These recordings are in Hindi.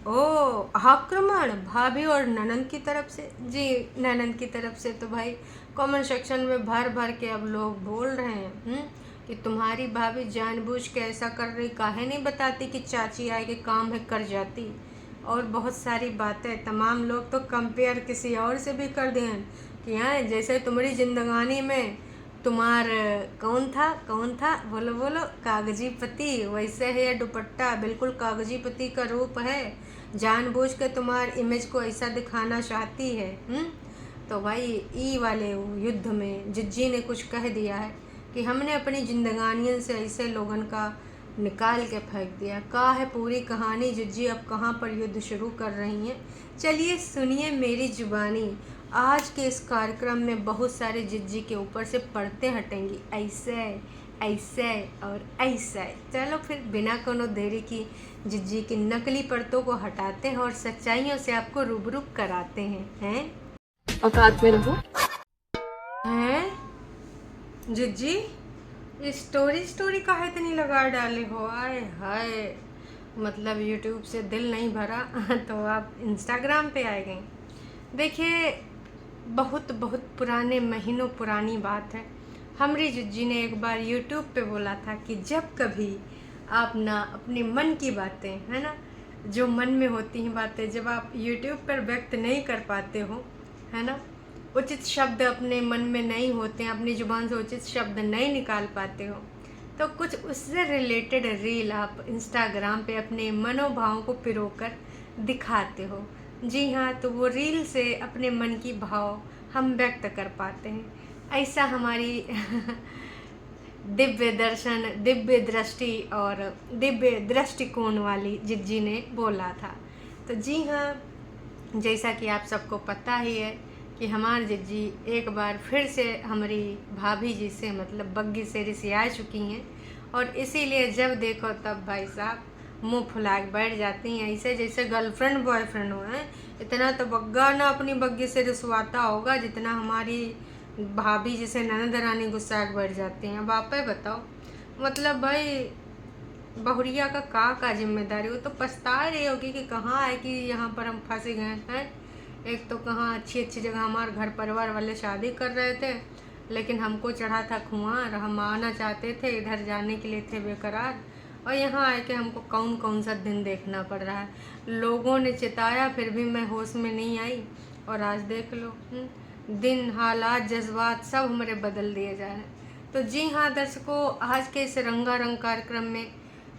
ओ आक्रमण भाभी और ननंद की तरफ से? जी, ननंद की तरफ से तो भाई कमेंट सेक्शन में भर भर के अब लोग बोल रहे हैं कि तुम्हारी भाभी जानबूझ के ऐसा कर रही, काहे नहीं बताती कि चाची आए के काम है कर जाती। और बहुत सारी बातें तमाम लोग तो कंपेयर किसी और से भी कर दिए हैं कि हाँ जैसे तुम्हारी जिंदगानी में तुम्हार कौन था बोलो बोलो कागजी पति वैसे है, ये दुपट्टा बिल्कुल कागजी पति का रूप है, जानबूझ के तुम्हार इमेज को ऐसा दिखाना चाहती है। तो भाई ई वाले युद्ध में जिज्जी ने कुछ कह दिया है कि हमने अपनी जिंदगानियों से ऐसे लोगन का निकाल के फेंक दिया। का है पूरी कहानी, जिज्जी अब कहाँ पर युद्ध शुरू कर रही हैं, चलिए सुनिए मेरी जुबानी। आज के इस कार्यक्रम में बहुत सारे जिज्जी के ऊपर से परतें हटेंगी, ऐसे ऐसे और ऐसे। चलो फिर बिना कोनो देरी की जिज्जी की नकली परतों को हटाते हैं और सच्चाइयों से आपको रूबरू कराते हैं। औकात में रहो। हैं जिज्जी, स्टोरी स्टोरी काहे इतनी लगा डाले हो? आए हाय, मतलब यूट्यूब से दिल नहीं भरा तो आप इंस्टाग्राम पे आ गए। देखिए, बहुत बहुत पुराने महीनों पुरानी बात है। हमारी जिज्जी ने एक बार यूट्यूब पे बोला था कि जब कभी आप ना अपने मन की बातें, है ना, जो मन में होती हैं बातें, जब आप यूट्यूब पर व्यक्त नहीं कर पाते हो, है ना, उचित शब्द अपने मन में नहीं होते हैं, अपनी ज़ुबान से उचित शब्द नहीं निकाल पाते हो, तो कुछ उससे रिलेटेड रील आप इंस्टाग्राम पे अपने मनोभावों को पिरोकर दिखाते हो। जी हाँ, तो वो रील से अपने मन की भाव हम व्यक्त कर पाते हैं। ऐसा हमारी दिव्य दर्शन, दिव्य दृष्टि और दिव्य दृष्टिकोण वाली जिज्जी ने बोला था। तो जी हाँ, जैसा कि आप सबको पता ही है कि हमारी जिज्जी एक बार फिर से हमारी भाभी जी से मतलब बग्गी से रिसिया चुकी हैं, और इसीलिए जब देखो तब भाई साहब मुंह फुला के बैठ जाती हैं, ऐसे जैसे गर्लफ्रेंड बॉयफ्रेंड हो हैं। इतना तो बग्गा ना अपनी बग्गी से रिसवाता होगा जितना हमारी भाभी जैसे ननद रानी गुस्सा के बैठ जाती हैं। अब आप ही बताओ, मतलब भाई बहुरिया का जिम्मेदारी, वो तो पछता रही होगी कि कहाँ आए कि यहाँ पर हम फंसे गए हैं। एक तो कहाँ अच्छी अच्छी जगह हमारे घर परिवार वाले शादी कर रहे थे, लेकिन हमको चढ़ा था खुमार, हम आना चाहते थे, इधर जाने के लिए थे बेकरार, और यहाँ आए के हमको कौन कौन सा दिन देखना पड़ रहा है। लोगों ने चिताया फिर भी मैं होश में नहीं आई, और आज देख लो दिन, हालात, जज्बात सब हमारे बदल दिए जा रहे हैं। तो जी हाँ दर्शकों, आज के इस रंगारंग कार्यक्रम में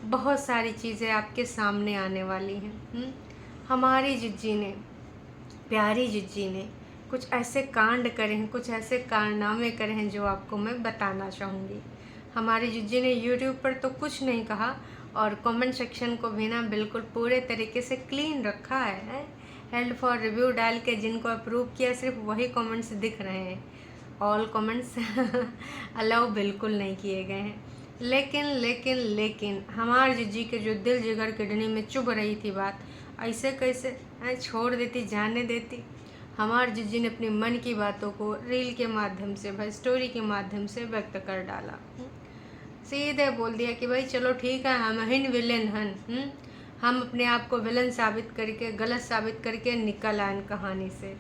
बहुत सारी चीज़ें आपके सामने आने वाली हैं। हमारी जिज्जी ने, प्यारी जिज्जी ने कुछ ऐसे कांड करे हैं, कुछ ऐसे कारनामे करे हैं जो आपको मैं बताना चाहूँगी। हमारी जिज्जी ने यूट्यूब पर तो कुछ नहीं कहा, और कमेंट सेक्शन को भी ना बिल्कुल पूरे तरीके से क्लीन रखा है। हेल्ड फॉर रिव्यू डाल के जिनको अप्रूव किया सिर्फ वही कमेंट्स दिख रहे हैं, ऑल कमेंट्स अलाउ बिल्कुल नहीं किए गए हैं। लेकिन लेकिन लेकिन हमार जिज्जी के जो दिल जिगर किडनी में चुभ रही थी बात, ऐसे कैसे छोड़ देती, जाने देती। हमार जिज्जी ने अपने मन की बातों को रील के माध्यम से, भाई स्टोरी के माध्यम से व्यक्त कर डाला। सीधे बोल दिया कि भाई चलो ठीक है, हम ही विलेन हन, हम अपने आप को विलन साबित करके, गलत साबित करके निकल आए कहानी से।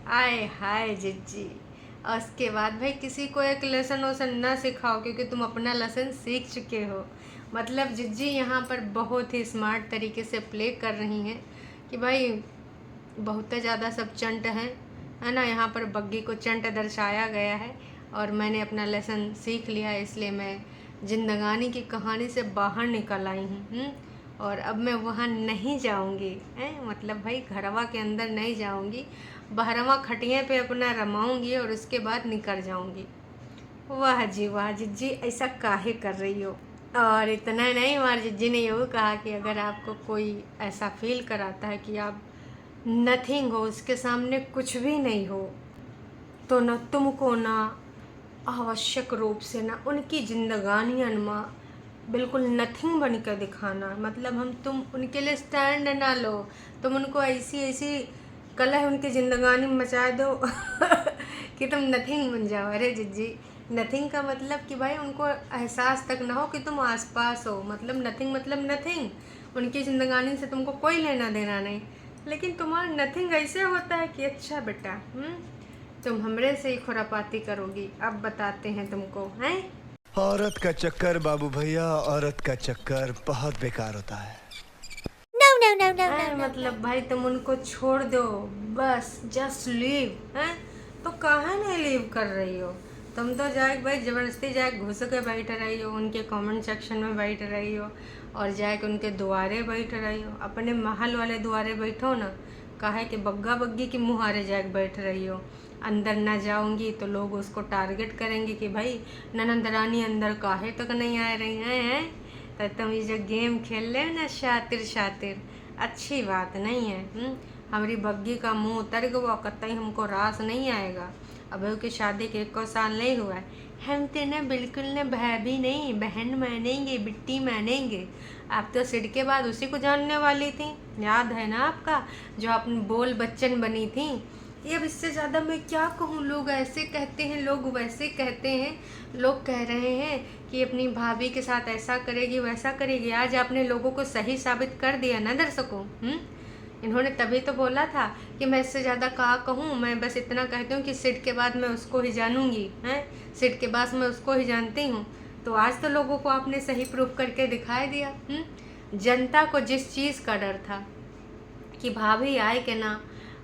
आए हाय जिज्जी। और उसके बाद भाई किसी को एक लेसन वसन ना सिखाओ, क्योंकि तुम अपना लेसन सीख चुके हो। मतलब जिज्जी यहाँ पर बहुत ही स्मार्ट तरीके से प्ले कर रही हैं कि भाई बहुत ज़्यादा सब चंट हैं, है ना, यहाँ पर बग्गी को चंट दर्शाया गया है, और मैंने अपना लेसन सीख लिया, इसलिए मैं जिंदगानी की कहानी से बाहर निकल आई हूँ। और अब मैं वहाँ नहीं जाऊँगी, मतलब भाई घरवा के अंदर नहीं जाऊँगी, बहरवा खटिया पे अपना रमाऊँगी और उसके बाद निकल जाऊँगी। वाह जी वाह जिज्जी, ऐसा काहे कर रही हो। और इतना नहीं, हमारी जिज्जी ने यूँ कहा कि अगर आपको कोई ऐसा फील कराता है कि आप नथिंग हो, उसके सामने कुछ भी नहीं हो, तो न तुमको ना आवश्यक रूप से ना उनकी जिंदगानियाँ में बिल्कुल नथिंग बन कर दिखाना। मतलब हम तुम उनके लिए स्टैंड ना लो, तुम उनको ऐसी ऐसी कलह उनकी जिंदगानी में मचा दो कि तुम नथिंग बन जाओ। अरे जिज्जी, नथिंग का मतलब कि भाई उनको एहसास तक ना हो कि तुम आसपास हो, मतलब नथिंग मतलब नथिंग, उनकी ज़िंदगानी से तुमको कोई लेना देना नहीं, लेकिन तुम्हारा नथिंग ऐसे होता है कि अच्छा बेटा तुम हमरे से ही खुरापाती करोगी, अब बताते हैं तुमको, हैं। औरत का चक्कर बाबू भैया, औरत का चक्कर बहुत बेकार होता है। मतलब भाई तुम उनको छोड़ दो, बस जस्ट लीव, हैं। तो काहे नहीं लीव कर रही हो तुम? तो जाए भाई ज़बरदस्ती जाए घुस के बैठ रही हो, उनके कमेंट सेक्शन में बैठ रही हो, और जाए के उनके दुआरे बैठ रही हो। अपने महल वाले दुआरे बैठो ना, काहे कि बग्गा बग्गी की मुहारे जाके बैठ रही हो। अंदर ना जाऊंगी तो लोग उसको टारगेट करेंगे कि भाई ननंद रानी अंदर काहे तक नहीं आ रही हैं। तो तुम ये जो गेम खेल रहे हो ना शातिर शातिर, अच्छी बात नहीं है। हमारी बग्गी का मुंह उतर गया, कतई हमको रास नहीं आएगा। अब की शादी के 1 साल नहीं हुआ है, हम तो ना बिल्कुल ना भाभी नहीं बहन मानेंगे, बिट्टी मानेंगे। आप तो सिड के बाद उसी को जानने वाली थी, याद है ना आपका, जो अपनी बोल बच्चन बनी थी। ये अब इससे ज़्यादा मैं क्या कहूँ, लोग ऐसे कहते हैं, लोग वैसे कहते हैं, लोग कह रहे हैं कि अपनी भाभी के साथ ऐसा करेगी वैसा करेगी। आज आपने लोगों को सही साबित कर दिया ना दर्शकों। इन्होंने तभी तो बोला था कि मैं इससे ज़्यादा क्या कहूँ, मैं बस इतना कहती हूँ कि सिड के बाद मैं उसको ही जानूँगी, हैं। सिड के बाद मैं उसको ही जानती हूँ। तो आज तो लोगों को आपने सही प्रूफ करके दिखाई दिया। जनता को जिस चीज़ का डर था कि भाभी आए कि ना,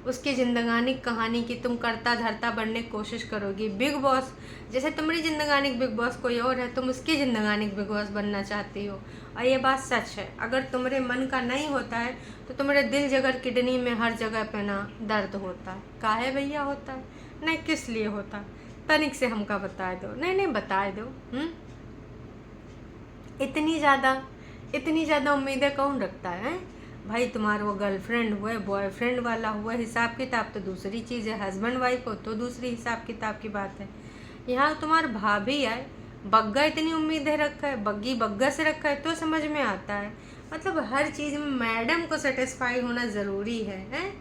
उसकी जिंदगानी कहानी की तुम करता धरता बनने की कोशिश करोगी। बिग बॉस जैसे तुम्हारी जिंदगानी बिग बॉस कोई और है, तुम उसकी जिंदगानी बिग बॉस बनना चाहती हो। और ये बात सच है, अगर तुम्हारे मन का नहीं होता है तो तुम्हारे दिल जगर किडनी में हर जगह पे ना दर्द होता है। काहे भैया होता है, नहीं किस लिए होता है, तनिक से हमका बता दो। नहीं बता दो। इतनी ज़्यादा उम्मीदें कौन रखता है भाई? तुम्हारा वो गर्लफ्रेंड हुआ, बॉयफ्रेंड वाला हुआ, हिसाब किताब तो दूसरी चीज़ है। हस्बैंड वाइफ हो तो दूसरी हिसाब किताब की बात है। यहाँ तुम्हारा भाभी आए, बग्गा इतनी उम्मीदें रखा है, बग्गी बग्गा से रखा है तो समझ में आता है। मतलब हर चीज़ में मैडम को सेटिस्फाई होना ज़रूरी है, हैं।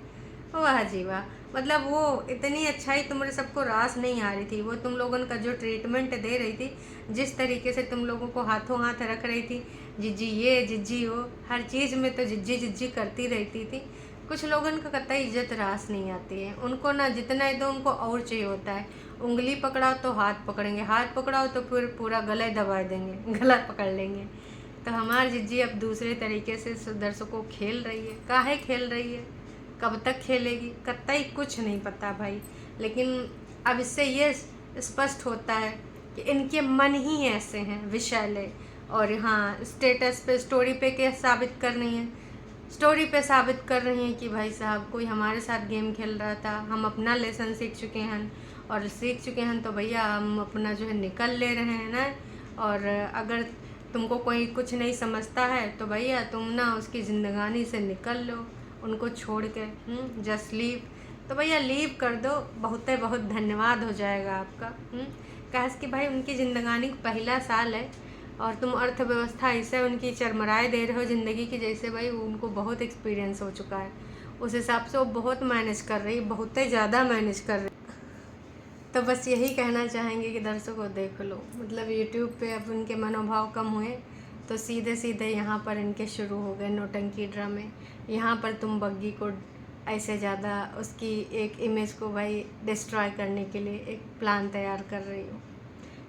वाह जी वाह। मतलब वो इतनी अच्छाई तुम्हारे सबको रास नहीं आ रही थी। वो तुम लोगों का जो ट्रीटमेंट दे रही थी, जिस तरीके से तुम लोगों को हाथों हाथ रख रही थी, जिज्जी ये जिज्जी वो, हर चीज़ में तो जिज्जी जिज्जी करती रहती थी। कुछ लोगों का कतई इज्जत रास नहीं आती है उनको ना, जितना ही दो उनको और चाहिए होता है। उंगली पकड़ाओ तो हाथ पकड़ेंगे, हाथ पकड़ाओ तो फिर पूरा गले दबा देंगे, गला पकड़ लेंगे। तो हमारी जिज्जी अब दूसरे तरीके से दर्शकों खेल रही है। काहे खेल रही है, कब तक खेलेगी, कतई कुछ नहीं पता भाई। लेकिन अब इससे ये स्पष्ट होता है कि इनके मन ही ऐसे हैं विषैले। और हाँ, स्टेटस पे स्टोरी पे क्या साबित कर रही हैं, स्टोरी पे साबित कर रही हैं कि भाई साहब कोई हमारे साथ गेम खेल रहा था, हम अपना लेसन सीख चुके हैं, और सीख चुके हैं तो भैया हम अपना जो है निकल ले रहे हैं ना। और अगर तुमको कोई कुछ नहीं समझता है तो भैया तुम ना उसकी ज़िंदगानी से निकल लो, उनको छोड़ के, जस्ट लीव। तो भैया लीव कर दो, बहुत धन्यवाद हो जाएगा आपका। कहे कि भाई उनकी ज़िंदगानी का पहला साल है और तुम अर्थव्यवस्था ऐसे उनकी चरमराए दे रहे हो ज़िंदगी की, जैसे भाई उनको बहुत एक्सपीरियंस हो चुका है। उस हिसाब से वो बहुत मैनेज कर रही है, बहुत ही ज़्यादा मैनेज कर रही। तो बस यही कहना चाहेंगे कि दर्शकों देख लो, मतलब यूट्यूब पे अब उनके मनोभाव कम हुए तो सीधे यहाँ पर इनके शुरू हो गए नौटंकी ड्रामे। यहाँ पर तुम बग्गी को ऐसे ज़्यादा उसकी एक इमेज को भाई डिस्ट्रॉय करने के लिए एक प्लान तैयार कर रही हो।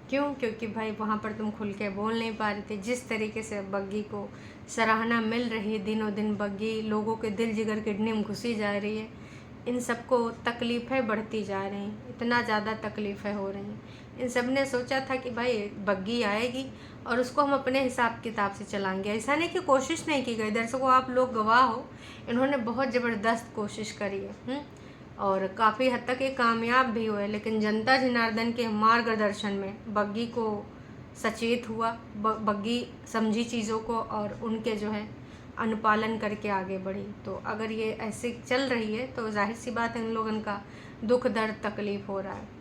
क्यों? क्योंकि भाई वहाँ पर तुम खुल के बोल नहीं पा रही थी। जिस तरीके से बग्गी को सराहना मिल रही, दिनों दिन बग्गी लोगों के दिल जिगर किडनी में घुसी जा रही है, इन सबको तकलीफ़ें बढ़ती जा रही, इतना ज़्यादा तकलीफ़ें हो रही। इन सब ने सोचा था कि भाई बग्गी आएगी और उसको हम अपने हिसाब किताब से चलाएंगे। ऐसा नहीं कि कोशिश नहीं की गई, दर्शकों आप लोग गवाह हो, इन्होंने बहुत ज़बरदस्त कोशिश करी है और काफ़ी हद तक ये कामयाब भी हुए। लेकिन जनता जनार्दन के मार्गदर्शन में बग्गी को सचेत हुआ, बग्गी समझी चीज़ों को और उनके जो है अनुपालन करके आगे बढ़ी। तो अगर ये ऐसे चल रही है तो जाहिर सी बात है इन लोगों का दुख दर्द तकलीफ़ हो रहा है।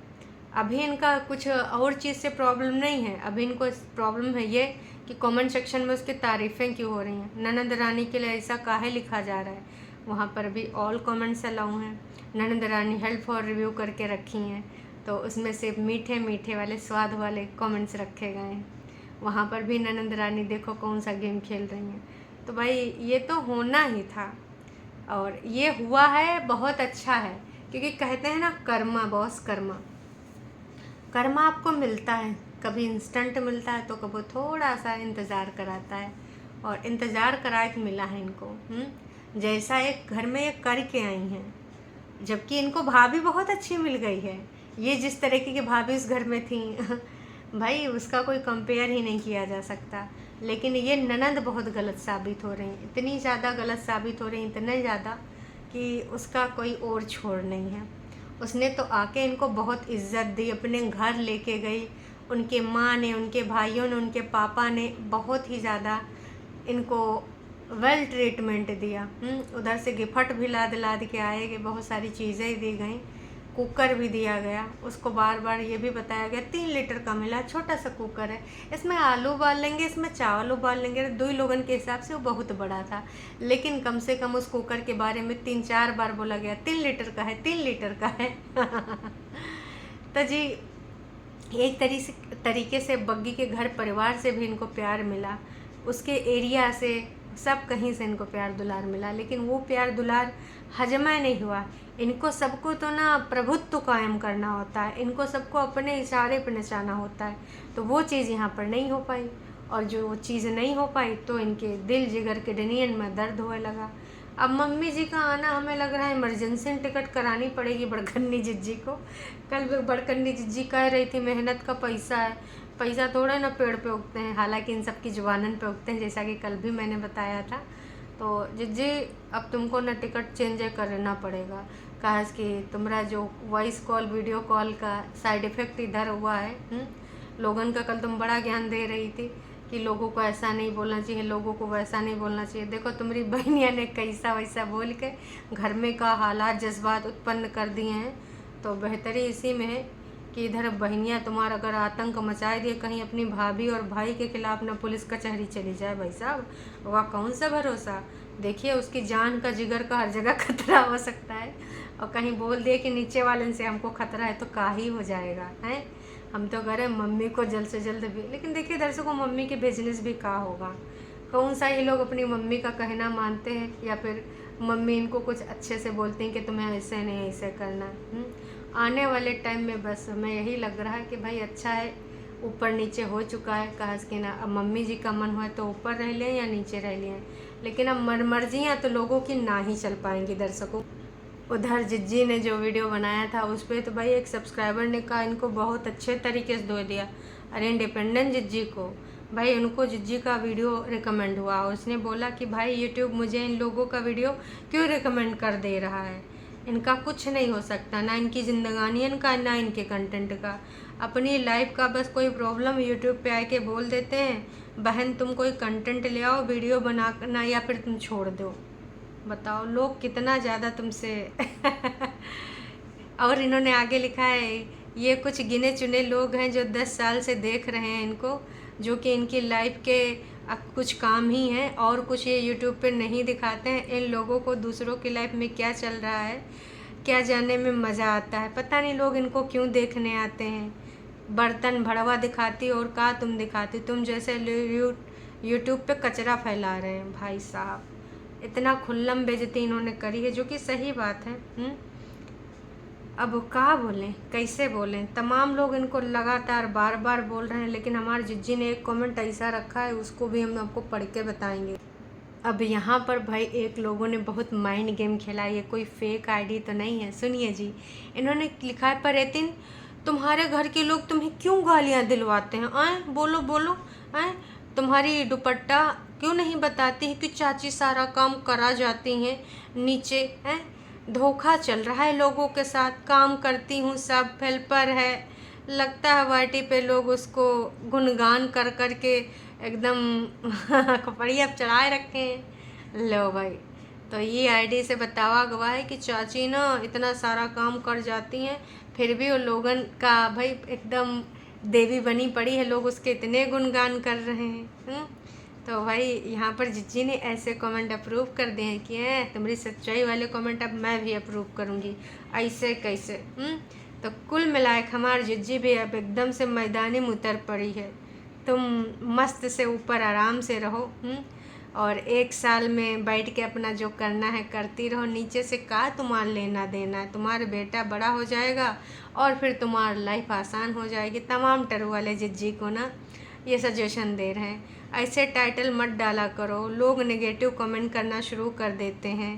अभी इनका कुछ और चीज़ से प्रॉब्लम नहीं है, अभी इनको प्रॉब्लम है ये कि कमेंट सेक्शन में उसकी तारीफ़ें क्यों हो रही हैं। ननंद रानी के लिए ऐसा काहे लिखा जा रहा है, वहाँ पर भी ऑल कमेंट्स अलाउ हैं। ननंद रानी हेल्प और रिव्यू करके रखी हैं तो उसमें सिर्फ मीठे मीठे वाले स्वाद वाले कमेंट्स रखे गए हैं। वहाँ पर भी ननंद रानी देखो कौन सा गेम खेल रही हैं। तो भाई ये तो होना ही था और ये हुआ है, बहुत अच्छा है। क्योंकि कहते हैं ना, कर्मा बॉस, कर्मा कर्मा आपको मिलता है, कभी इंस्टेंट मिलता है तो कभी थोड़ा सा इंतज़ार कराता है, और इंतज़ार कराए के मिला है इनको। जैसा एक घर में ये करके आई हैं, जबकि इनको भाभी बहुत अच्छी मिल गई है। ये जिस तरीके की भाभी इस घर में थी भाई उसका कोई कंपेयर ही नहीं किया जा सकता। लेकिन ये ननद बहुत गलत साबित हो रही, इतनी ज़्यादा गलत साबित हो रही, इतने ज़्यादा कि उसका कोई और छोड़ नहीं है। उसने तो आके इनको बहुत इज्जत दी, अपने घर लेके गई, उनके माँ ने, उनके भाइयों ने, उनके पापा ने बहुत ही ज़्यादा इनको वेल ट्रीटमेंट दिया। उधर से गिफ्ट भी लाद लाद के आए कि बहुत सारी चीज़ें दी गई, कुकर भी दिया गया उसको, बार बार ये भी बताया गया 3 लीटर का मिला, छोटा सा कुकर है, इसमें आलू उबाल लेंगे, इसमें चावल उबाल लेंगे। 2 लोगन के हिसाब से वो बहुत बड़ा था, लेकिन कम से कम उस कुकर के बारे में 3-4 बार बोला गया 3 लीटर का है, 3 लीटर का है तो जी एक तरीके से बग्गी के घर परिवार से भी इनको प्यार मिला, उसके एरिया से, सब कहीं से इनको प्यार दुलार मिला। लेकिन वो प्यार दुलार हजमा नहीं हुआ। इनको सबको तो ना प्रभुत्व कायम करना होता है, इनको सबको अपने इशारे पर नचाना होता है, तो वो चीज़ यहाँ पर नहीं हो पाई। और जो वो चीज़ नहीं हो पाई तो इनके दिल जिगर के डनियन में दर्द होने लगा। अब मम्मी जी का आना हमें लग रहा है इमरजेंसी टिकट करानी पड़ेगी बड़कन्नी जिज्जी को। कल बड़कन्नी जिज्जी कह रही थी मेहनत का पैसा है, पैसा थोड़े ना पेड़ पे उगते हैं, हालांकि इन सब की जुबानन पे उगते हैं, जैसा कि कल भी मैंने बताया था। तो जिज्जी अब तुमको ना टिकट चेंज करना पड़ेगा, कहा कि तुम्हारा जो वॉइस कॉल वीडियो कॉल का साइड इफ़ेक्ट इधर हुआ है। लोगन का कल तुम बड़ा ज्ञान दे रही थी कि लोगों को ऐसा नहीं बोलना चाहिए, लोगों को वैसा नहीं बोलना चाहिए। देखो तुम्हारी बहनिया ने कैसा वैसा बोल के घर में का हालात जज्बात उत्पन्न कर दिए हैं। तो बेहतरी इसी में है कि इधर बहनियाँ तुम्हारा अगर आतंक मचाए दिए, कहीं अपनी भाभी और भाई के खिलाफ ना पुलिस कचहरी चली जाए भाई साहब, वह कौन सा भरोसा। देखिए उसकी जान का जिगर का हर जगह खतरा हो सकता है, और कहीं बोल दिए कि नीचे वाले से हमको खतरा है तो का ही हो जाएगा है। हम तो कह रहे हैं मम्मी को जल्द से जल्द भी, लेकिन देखिए दर्शकों मम्मी के बिजनेस भी का होगा, कौन सा ये लोग अपनी मम्मी का कहना मानते हैं, या फिर मम्मी इनको कुछ अच्छे से बोलती हैं कि तुम्हें ऐसे नहीं ऐसे करना। आने वाले टाइम में बस हमें यही लग रहा है कि भाई अच्छा है ऊपर नीचे हो चुका है, कहा कि ना अब मम्मी जी का मन हुआ तो ऊपर रह लें या नीचे रह लें, लेकिन अब मर्जियाँ तो लोगों की ना ही चल पाएंगी दर्शकों। उधर जिज्जी ने जो वीडियो बनाया था उस पर तो भाई एक सब्सक्राइबर ने कहा इनको बहुत अच्छे तरीके से धो दिया। अरे इंडिपेंडेंट जिज्जी को भाई, उनको जिज्जी का वीडियो रिकमेंड हुआ और उसने बोला कि भाई यूट्यूब मुझे इन लोगों का वीडियो क्यों रिकमेंड कर दे रहा है, इनका कुछ नहीं हो सकता, ना इनकी ज़िंदगानियन का ना इनके कंटेंट का, अपनी लाइफ का बस कोई प्रॉब्लम यूट्यूब पे आके बोल देते हैं, बहन तुम कोई कंटेंट ले आओ वीडियो बनाना या फिर तुम छोड़ दो। बताओ लोग कितना ज़्यादा तुमसे और इन्होंने आगे लिखा है ये कुछ गिने चुने लोग हैं जो 10 साल से देख रहे हैं इनको, जो कि इनकी लाइफ के कुछ काम ही हैं और कुछ ये यूट्यूब पे नहीं दिखाते हैं। इन लोगों को दूसरों की लाइफ में क्या चल रहा है क्या जानने में मज़ा आता है, पता नहीं लोग इनको क्यों देखने आते हैं। बर्तन भड़वा दिखाती और का तुम दिखाती, तुम जैसे यूट्यूब पे कचरा फैला रहे हैं भाई साहब। इतना खुल्लम बेइज्जती इन्होंने करी है, जो कि सही बात है। अब क्या बोलें, कैसे बोलें, तमाम लोग इनको लगातार बार बार बोल रहे हैं, लेकिन हमारे जिज्जी ने एक कमेंट ऐसा रखा है उसको भी हम आपको पढ़ के बताएंगे। अब यहाँ पर भाई एक लोगों ने बहुत माइंड गेम खेला, ये कोई फेक आईडी तो नहीं है। सुनिए जी, इन्होंने लिखा है परेतिन तुम्हारे घर के लोग तुम्हें क्यों गालियाँ दिलवाते हैं, आए बोलो बोलो, आए तुम्हारी दुपट्टा क्यों नहीं बताती है कि चाची सारा काम करा जाती हैं नीचे, हैं धोखा चल रहा है लोगों के साथ, काम करती हूँ सब हेल्पर है। लगता है वाईटी पे लोग उसको गुणगान कर कर के एकदम कपड़िया चढ़ाए रखे हैं। लो भाई, तो ये आईडी से बतावा गवा है कि चाची ना इतना सारा काम कर जाती हैं, फिर भी वो लोगन का भाई एकदम देवी बनी पड़ी है, लोग उसके इतने गुणगान कर रहे हैं। तो भाई यहाँ पर जिज्जी ने ऐसे कमेंट अप्रूव कर दिए हैं कि तुम्हारी सच्चाई वाले कमेंट अब मैं भी अप्रूव करूँगी, ऐसे कैसे। तो कुल मिलाए हमारी जिज्जी भी अब एकदम से मैदानी में उतर पड़ी है। तुम मस्त से ऊपर आराम से रहो, और 1 साल में बैठ के अपना जो करना है करती रहो। नीचे से का तुम्हारा लेना देना है, तुम्हारा बेटा बड़ा हो जाएगा और फिर तुम्हारी लाइफ आसान हो जाएगी। तमाम टरू वाले जिज्जी को ना ये सजेशन दे रहे हैं, ऐसे टाइटल मत डाला करो, लोग नेगेटिव कमेंट करना शुरू कर देते हैं।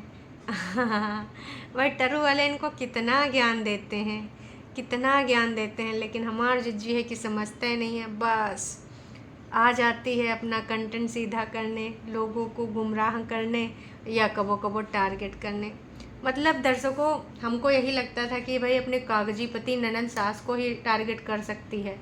भाई टरू वाले इनको कितना ज्ञान देते हैं, कितना ज्ञान देते हैं, लेकिन हमारे जिज्जी है कि समझते ही नहीं है। बस आ जाती है अपना कंटेंट सीधा करने, लोगों को गुमराह करने या कबो कबो टारगेट करने। मतलब दर्शकों, हमको यही लगता था कि भाई अपने कागजी पति ननद सास को ही टारगेट कर सकती है।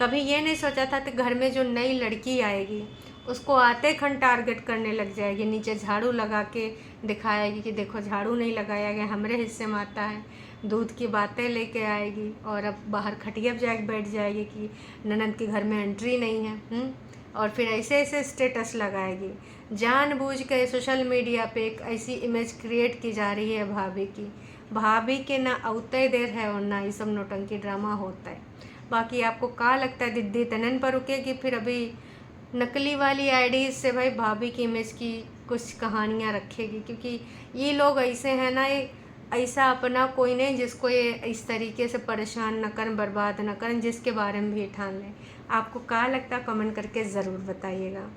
कभी ये नहीं सोचा था कि घर में जो नई लड़की आएगी उसको आते खन टारगेट करने लग जाएगी, नीचे झाड़ू लगा के दिखाएगी कि देखो झाड़ू नहीं लगाया गया, हमरे हिस्से में आता है। दूध की बातें लेके आएगी और अब बाहर खटिया पर जाके बैठ जाएगी कि ननद के घर में एंट्री नहीं है। और फिर ऐसे ऐसे स्टेटस लगाएगी। जानबूझ के सोशल मीडिया पे एक ऐसी इमेज क्रिएट की जा रही है भाभी के ना औते देर है और ना ये सब नौटंकी ड्रामा होता है। बाकी आपको क्या लगता है, दीदी तनन पर रुकेगी फिर अभी नकली वाली आईडीज से भाई भाभी की इमेज की कुछ कहानियाँ रखेगी? क्योंकि ये लोग ऐसे हैं ना, ये ऐसा अपना कोई नहीं जिसको ये इस तरीके से परेशान न करें, बर्बाद न करें, जिसके बारे में भी ठान लें। आपको क्या लगता है कमेंट करके ज़रूर बताइएगा।